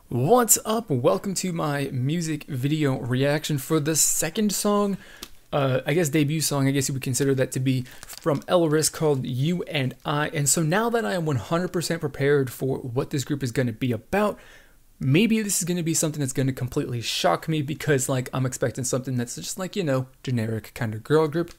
What's up? Welcome to my music video reaction for the second song, I guess debut song, I guess you would consider that to be, from Elris, called You and I. And so now that I am 100% prepared for what this group is going to be about, maybe this is going to be something that's going to completely shock me because I'm expecting something that's just generic kind of girl group.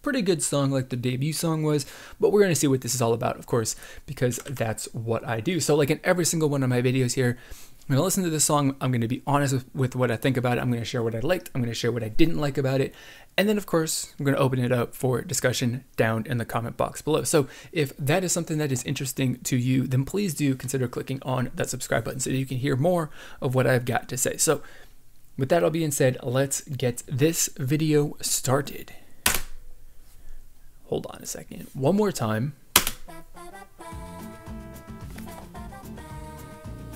Pretty good song like the debut song was, but we're going to see what this is all about, of course, because that's what I do. So in every single one of my videos here, I'm going to listen to this song, I'm going to be honest with what I think about it, I'm going to share what I liked, I'm going to share what I didn't like about it, and then of course, I'm going to open it up for discussion down in the comment box below. So if that is something that is interesting to you, then please do consider clicking on that subscribe button so that you can hear more of what I've got to say. So with that all being said, let's get this video started. Hold on a second. One more time.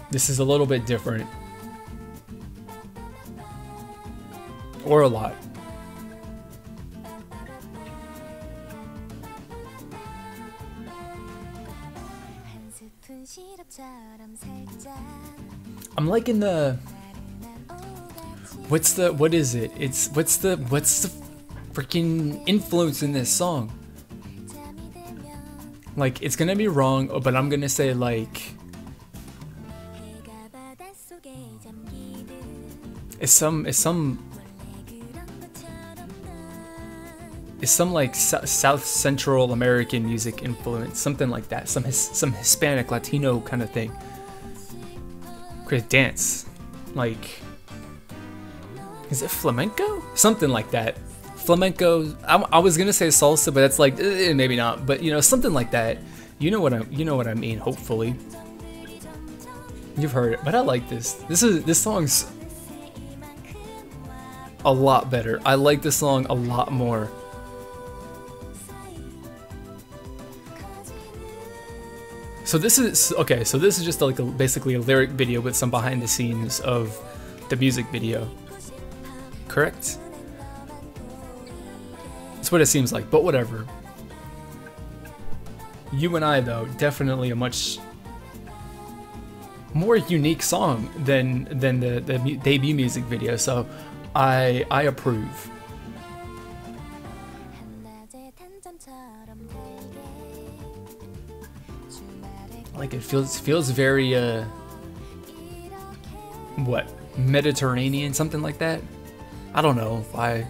This is a little bit different. Or a lot. I'm liking the... what's the freaking influence in this song? It's gonna be wrong, but I'm gonna say it's some South Central American music influence, something like that, some Hispanic Latino kind of thing. Great dance, is it flamenco? Something like that. Flamenco. I was gonna say salsa, but that's maybe not. But something like that. You know what I mean. Hopefully, you've heard it. But I like this. This song's a lot better. I like this song a lot more. So this is okay. So this is just basically a lyric video with some behind the scenes of the music video. Correct? That's what it seems like, but whatever. You and I, though, definitely a much more unique song than the debut music video, so I approve. It feels very what, Mediterranean, something like that. I don't know why.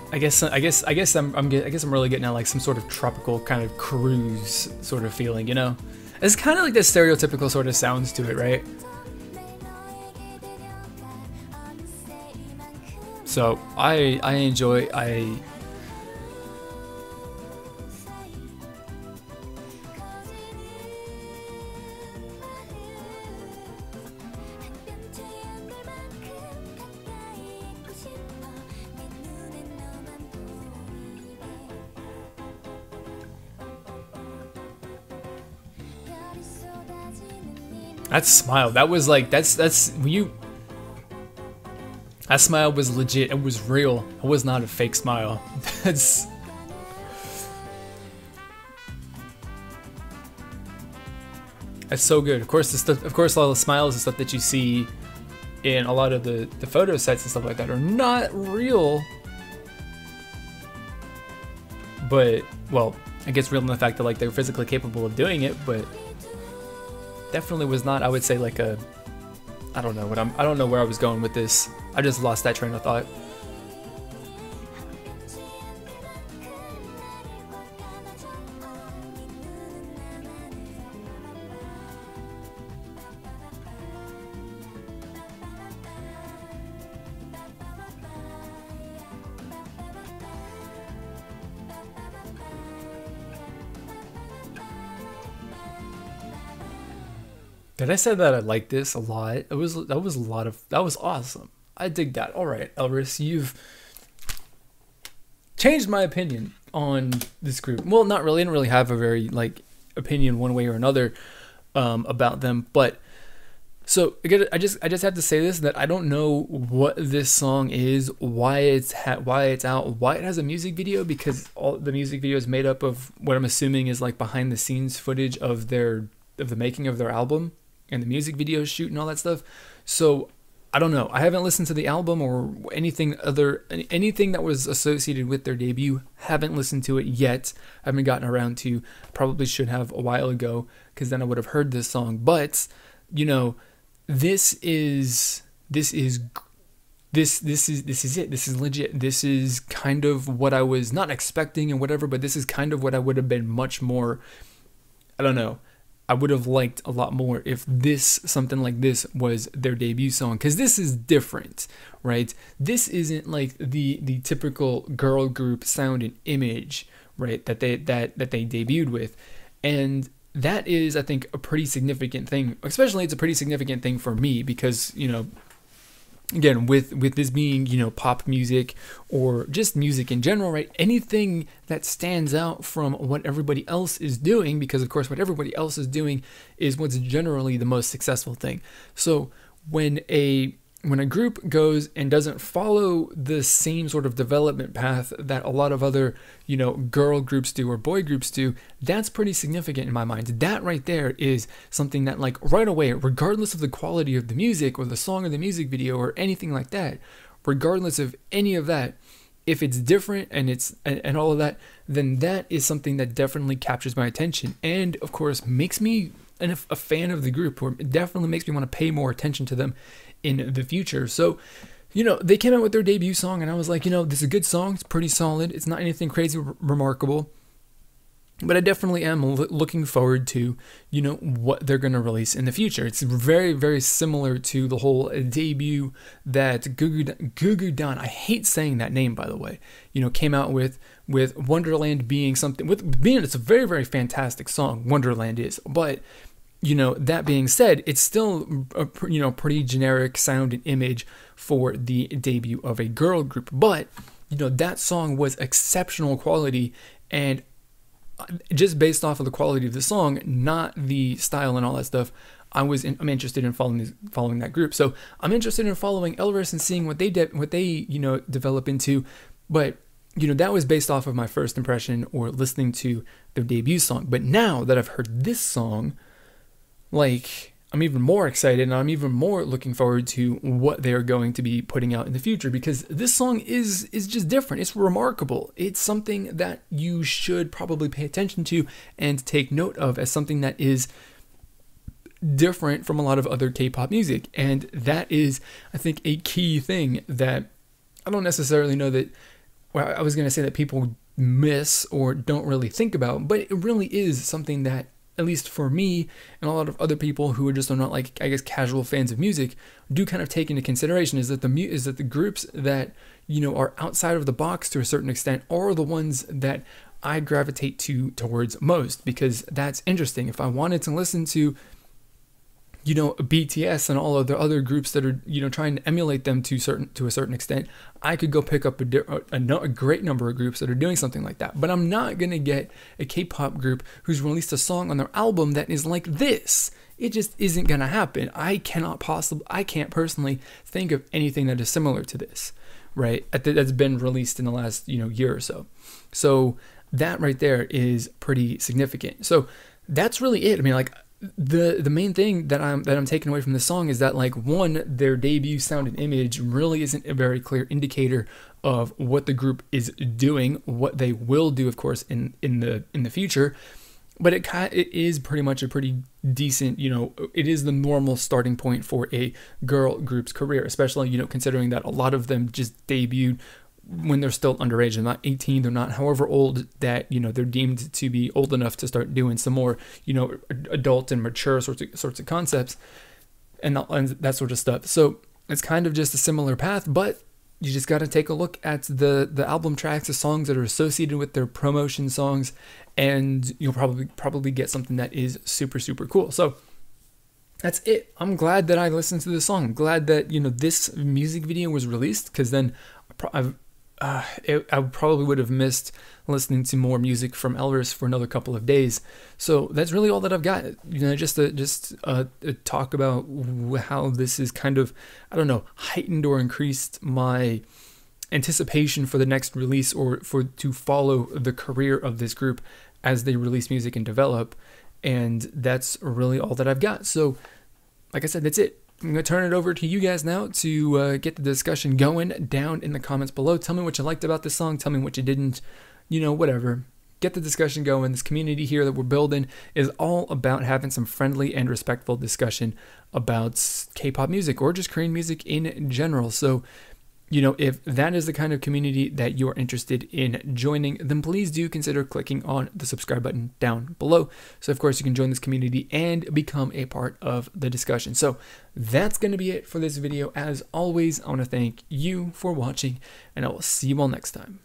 I guess I'm really getting at some sort of tropical kind of cruise sort of feeling, It's kind of like the stereotypical sort of sounds to it, right? So I enjoy. That smile, that was that's when you... that smile was legit, it was real, it was not a fake smile. That's so good. Of course, all the smiles and stuff that you see in a lot of the photo sets and stuff like that are not real. But, well, I guess real in the fact that they're physically capable of doing it, but definitely was not, I would say, I don't know where I was going with this. I just lost that train of thought. Did I say that I like this a lot? That was awesome. I dig that. All right, Elris, you've changed my opinion on this group. Well, not really. I didn't really have a very opinion one way or another about them, but So I just have to say this, that I don't know what this song is, why it's out, why it has a music video, because all the music video is made up of what I'm assuming is like behind the scenes footage of the making of their album and the music video shoot and all that stuff. So I don't know. I haven't listened to the album or anything that was associated with their debut. Haven't listened to it yet. I haven't gotten around to. Probably should have a while ago, because then I would have heard this song. But you know, this is it. This is legit. This is kind of what I was not expecting and whatever, but this is kind of what I would have been much more, I don't know, I would have liked a lot more if something like this was their debut song, because this is different, right? This isn't like the typical girl group sound and image, right, that they debuted with. And that is, I think, a pretty significant thing. Especially it's a pretty significant thing for me, because, you know, again, with this being, you know, pop music or just music in general, right? Anything that stands out from what everybody else is doing, because of course what everybody else is doing is what's generally the most successful thing. So when a group goes and doesn't follow the same sort of development path that a lot of other, you know, girl groups do or boy groups do, that's pretty significant in my mind. That right there is something that, like, right away, regardless of the quality of the music or the song or the music video or anything like that, regardless of any of that, if it's different and all of that, then that is something that definitely captures my attention, and of course makes me a fan of the group, or it definitely makes me want to pay more attention to them in the future. So, you know, they came out with their debut song, and I was like, you know, this is a good song. It's pretty solid. It's not anything crazy remarkable, but I definitely am looking forward to, you know, what they're going to release in the future. It's very, very similar to the whole debut that Goo Goo Dolls, I hate saying that name, by the way, you know, came out with Wonderland being something, it's a very, very fantastic song, Wonderland is, but you know, that being said, it's still a, you know, pretty generic sound and image for the debut of a girl group. But, you know, that song was exceptional quality, and just based off of the quality of the song, not the style and all that stuff, I'm interested in following that group. So I'm interested in following Elris and seeing what they you know, develop into. But you know, that was based off of my first impression or listening to their debut song. But now that I've heard this song, like, I'm even more excited, and I'm even more looking forward to what they're going to be putting out in the future, because this song is just different. It's remarkable. It's something that you should probably pay attention to and take note of as something that is different from a lot of other K-pop music. And that is, I think, a key thing that I don't necessarily know that, well, I was going to say that people miss or don't really think about, but it really is something that, at least for me and a lot of other people who are just not, like, I guess, casual fans of music, do kind of take into consideration, is that the groups that, you know, are outside of the box to a certain extent are the ones that I gravitate towards most, because that's interesting. If I wanted to listen to, you know, BTS and all of the other groups that are, you know, trying to emulate them to a certain extent, I could go pick up a great number of groups that are doing something like that. But I'm not gonna get a K-pop group who's released a song on their album that is like this. It just isn't gonna happen. I can't personally think of anything that is similar to this, right? That's been released in the last, you know, year or so. So that right there is pretty significant. So that's really it. I mean, like, the main thing that I'm taking away from this song is that, like, one, their debut sound and image really isn't a very clear indicator of what the group is doing, what they will do, of course, in the future. But it is pretty much a pretty decent, you know, it is the normal starting point for a girl group's career, especially, you know, considering that a lot of them just debuted when they're still underage. They're not 18, they're not however old that, you know, they're deemed to be old enough to start doing some more, you know, adult and mature sorts of concepts and that sort of stuff. So it's kind of just a similar path, but you just got to take a look at the album tracks, the songs that are associated with their promotion songs, and you'll probably get something that is super, super cool. So that's it. I'm glad that I listened to this song. I'm glad that, you know, this music video was released, because then I probably would have missed listening to more music from Elris for another couple of days. So that's really all that I've got. Just talk about how this is kind of, I don't know, heightened or increased my anticipation for the next release, or to follow the career of this group as they release music and develop. And that's really all that I've got. So like I said, that's it. I'm going to turn it over to you guys now to get the discussion going down in the comments below. Tell me what you liked about this song. Tell me what you didn't, whatever. Get the discussion going. This community here that we're building is all about having some friendly and respectful discussion about K-pop music or just Korean music in general. So, if that is the kind of community that you're interested in joining, then please do consider clicking on the subscribe button down below. So, of course, you can join this community and become a part of the discussion. So, that's going to be it for this video. As always, I want to thank you for watching, and I will see you all next time.